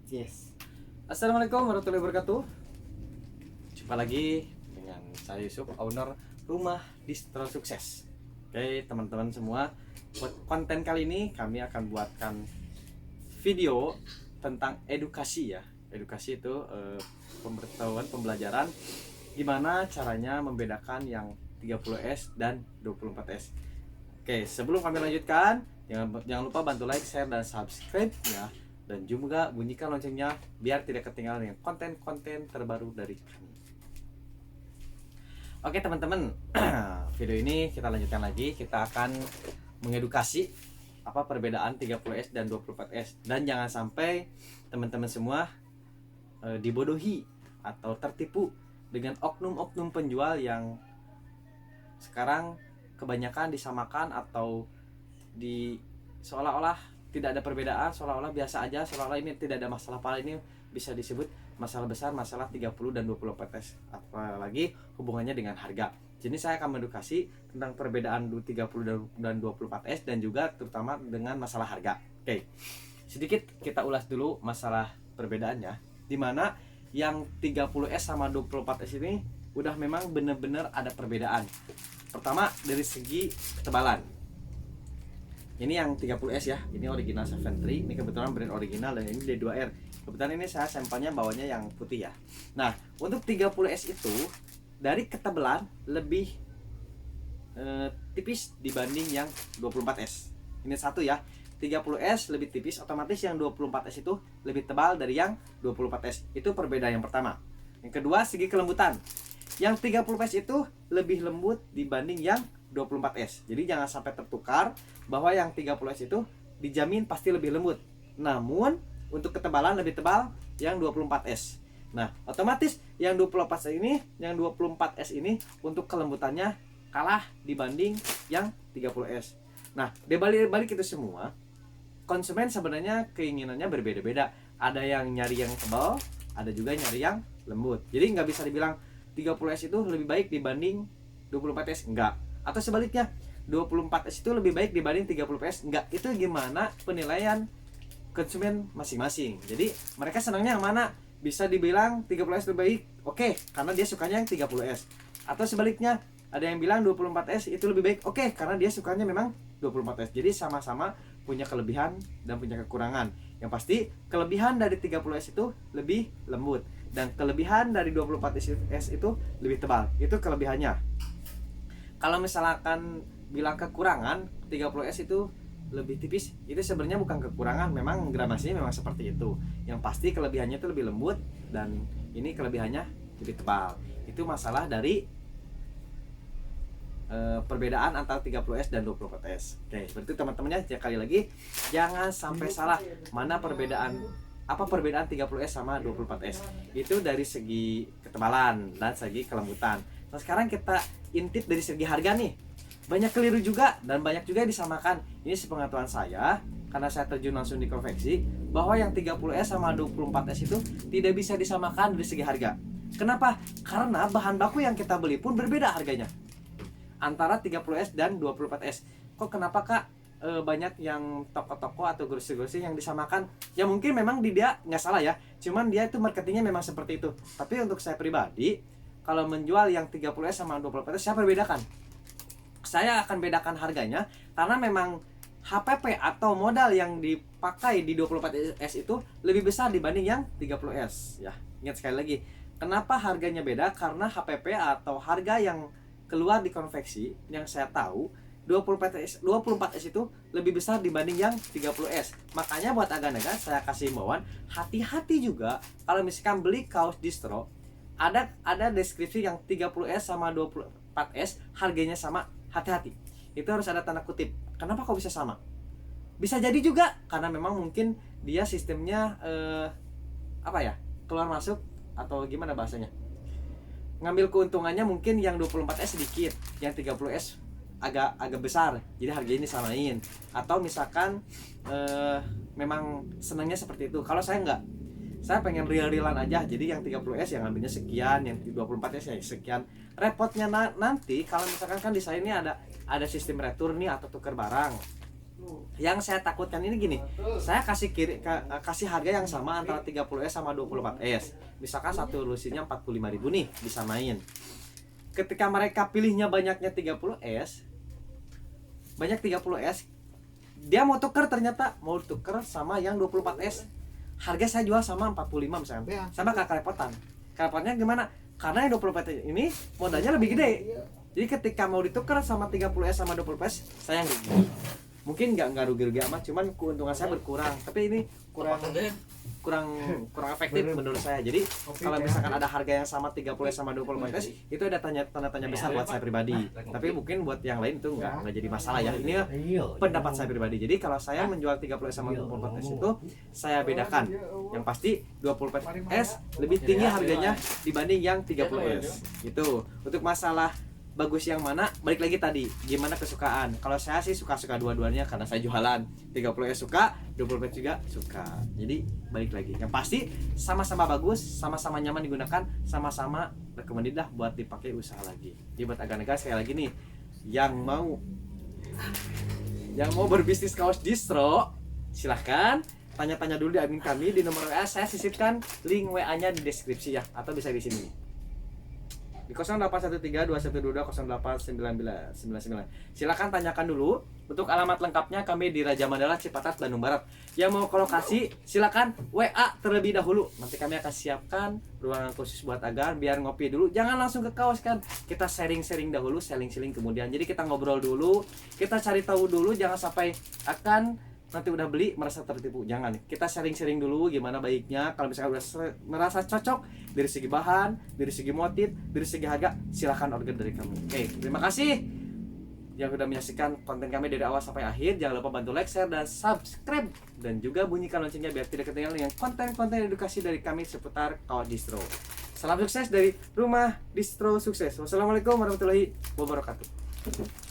Yes. Assalamualaikum warahmatullahi wabarakatuh. Jumpa lagi dengan saya Yusuf, owner Rumah Distro Sukses. Oke, teman-teman semua, buat konten kali ini kami akan buatkan video tentang edukasi ya. Edukasi itu pemberitahuan, pembelajaran gimana caranya membedakan yang 30S dan 24S. Oke, sebelum kami lanjutkan, jangan lupa bantu like, share, dan subscribe ya. Dan juga bunyikan loncengnya biar tidak ketinggalan dengan konten-konten terbaru dari kami. Oke teman-teman, video ini kita lanjutkan lagi. Kita akan mengedukasi apa perbedaan 30S dan 24S. Dan jangan sampai teman-teman semua dibodohi atau tertipu dengan oknum-oknum penjual yang sekarang kebanyakan disamakan atau di seolah-olah tidak ada perbedaan, seolah-olah biasa aja, seolah-olah ini tidak ada masalah. Padahal ini bisa disebut masalah besar, masalah 30 dan 24S, apalagi hubungannya dengan harga. Jadi saya akan mengedukasi tentang perbedaan 30 dan 24S dan juga terutama dengan masalah harga. Oke, sedikit kita ulas dulu masalah perbedaannya, dimana yang 30S sama 24S ini udah memang benar-benar ada perbedaan. Pertama dari segi ketebalan. Ini yang 30S ya, ini original 73, ini kebetulan brand original, dan ini D2R. Kebetulan ini saya sampelnya bawanya yang putih ya. Nah, untuk 30S itu dari ketebalan lebih tipis dibanding yang 24S. Ini satu ya, 30S lebih tipis, otomatis yang 24S itu lebih tebal dari yang 24S. Itu perbedaan yang pertama. Yang kedua, segi kelembutan. Yang 30S itu lebih lembut dibanding yang 24S. Jadi jangan sampai tertukar bahwa yang 30S itu dijamin pasti lebih lembut. Namun untuk ketebalan lebih tebal yang 24S. Nah, otomatis yang 24S ini untuk kelembutannya kalah dibanding yang 30S. Nah, dibalik itu semua, konsumen sebenarnya keinginannya berbeda-beda. Ada yang nyari yang tebal, ada juga nyari yang lembut. Jadi nggak bisa dibilang 30S itu lebih baik dibanding 24S, enggak. Atau sebaliknya, 24S itu lebih baik dibanding 30S, enggak. Itu gimana penilaian konsumen masing-masing. Jadi mereka senangnya yang mana? Bisa dibilang 30S lebih baik, oke, karena dia sukanya yang 30S. Atau sebaliknya, ada yang bilang 24S itu lebih baik, oke, karena dia sukanya memang 24S. Jadi sama-sama punya kelebihan dan punya kekurangan. Yang pasti kelebihan dari 30S itu lebih lembut, dan kelebihan dari 24S itu lebih tebal. Itu kelebihannya. Kalau misalkan bilang kekurangan, 30S itu lebih tipis, itu sebenarnya bukan kekurangan, memang gramasinya memang seperti itu. Yang pasti kelebihannya itu lebih lembut, dan ini kelebihannya lebih tebal. Itu masalah dari perbedaan antara 30S dan 24S. Oke, berarti teman-temannya sekali lagi jangan sampai salah mana apa perbedaan 30S sama 24S. Itu dari segi ketebalan dan segi kelembutan. Nah, sekarang kita intip dari segi harga nih. Banyak keliru juga dan banyak juga yang disamakan. Ini sepengetahuan saya, karena saya terjun langsung di konveksi, bahwa yang 30S sama 24S itu tidak bisa disamakan dari segi harga. Kenapa? Karena bahan baku yang kita beli pun berbeda harganya antara 30S dan 24S. Kok kenapa Kak banyak yang toko-toko atau grosir-grosir yang disamakan? Ya mungkin memang dia nggak salah ya, cuman dia itu marketingnya memang seperti itu. Tapi untuk saya pribadi, kalau menjual yang 30S sama 24S, saya perbedakan. Saya akan bedakan harganya karena memang HPP atau modal yang dipakai di 24S itu lebih besar dibanding yang 30S ya. Ingat sekali lagi, kenapa harganya beda? Karena HPP atau harga yang keluar di konveksi yang saya tahu 24S itu lebih besar dibanding yang 30S. Makanya buat agan-agan saya kasih himbauan, hati-hati juga kalau misalkan beli kaos distro, ada deskripsi yang 30S sama 24S harganya sama, hati-hati. Itu harus ada tanda kutip. Kenapa kok bisa sama? Bisa jadi juga karena memang mungkin dia sistemnya keluar masuk atau gimana bahasanya, ngambil keuntungannya mungkin yang 24S sedikit, yang 30S agak besar, jadi harganya disamain. Atau misalkan memang senangnya seperti itu. Kalau saya enggak, saya pengen real-realan aja, jadi yang 30S yang ambilnya sekian, yang 24S ya sekian. Repotnya nanti kalau misalkan kan di saya ini ada sistem retur nih atau tukar barang. Yang saya takutkan ini gini, saya kasih harga yang sama antara 30S sama 24S. Misalkan satu lusinnya 45.000 nih, bisa main. Ketika mereka pilihnya banyaknya 30S, banyak 30S, dia mau tuker, ternyata mau tuker sama yang 24S. Harga saya jual sama 45 misalkan. Sama kakak kerepotan. Kerepotnya gimana? Karena yang 24S ini modalnya lebih gede. Jadi ketika mau ditukar sama 30S sama 20S, saya rugi. Mungkin nggak rugi-rugi amat, cuman keuntungan saya berkurang. Tapi ini kurang efektif menurut saya. Jadi kalau misalkan ada harga yang sama 30S sama 24S, itu ada tanda tanya besar buat saya pribadi. Tapi mungkin buat yang lain itu nggak jadi masalah ya. Ini pendapat saya pribadi. Jadi kalau saya menjual 30S sama 24S itu saya bedakan. Yang pasti 24S lebih tinggi harganya dibanding yang 30S. Gitu. Untuk masalah bagus yang mana, balik lagi tadi gimana kesukaan. Kalau saya sih suka-suka dua-duanya karena saya jualan. 30S suka, 20S juga suka. Jadi balik lagi, yang pasti sama-sama bagus, sama-sama nyaman digunakan, sama-sama recommended lah buat dipakai usaha lagi. Jadi buat agan-agan sekali lagi nih yang mau berbisnis kaos distro, silahkan tanya-tanya dulu di admin kami di nomor WA. Saya sisipkan link WA-nya di deskripsi ya, atau bisa di sini di 0813-212-0899. Silakan tanyakan dulu. Untuk alamat lengkapnya kami di Raja Mandala, Cipatat, Bandung Barat. Yang mau ke lokasi silakan WA terlebih dahulu. Nanti kami akan siapkan ruangan khusus buat Agan biar ngopi dulu. Jangan langsung ke kaos kan. Kita sharing-sharing dahulu, seling-seling kemudian. Jadi kita ngobrol dulu, kita cari tahu dulu, jangan sampai akan nanti udah beli merasa tertipu. Jangan, kita sharing-sharing dulu gimana baiknya. Kalau misalkan udah merasa cocok dari segi bahan, dari segi motif, dari segi harga, silahkan order dari kami. Oke, terima kasih yang sudah menyaksikan konten kami dari awal sampai akhir. Jangan lupa bantu like, share, dan subscribe, dan juga bunyikan loncengnya biar tidak ketinggalan dengan konten-konten edukasi dari kami seputar kaos distro. Salam sukses dari Rumah Distro Sukses. Wassalamualaikum warahmatullahi wabarakatuh.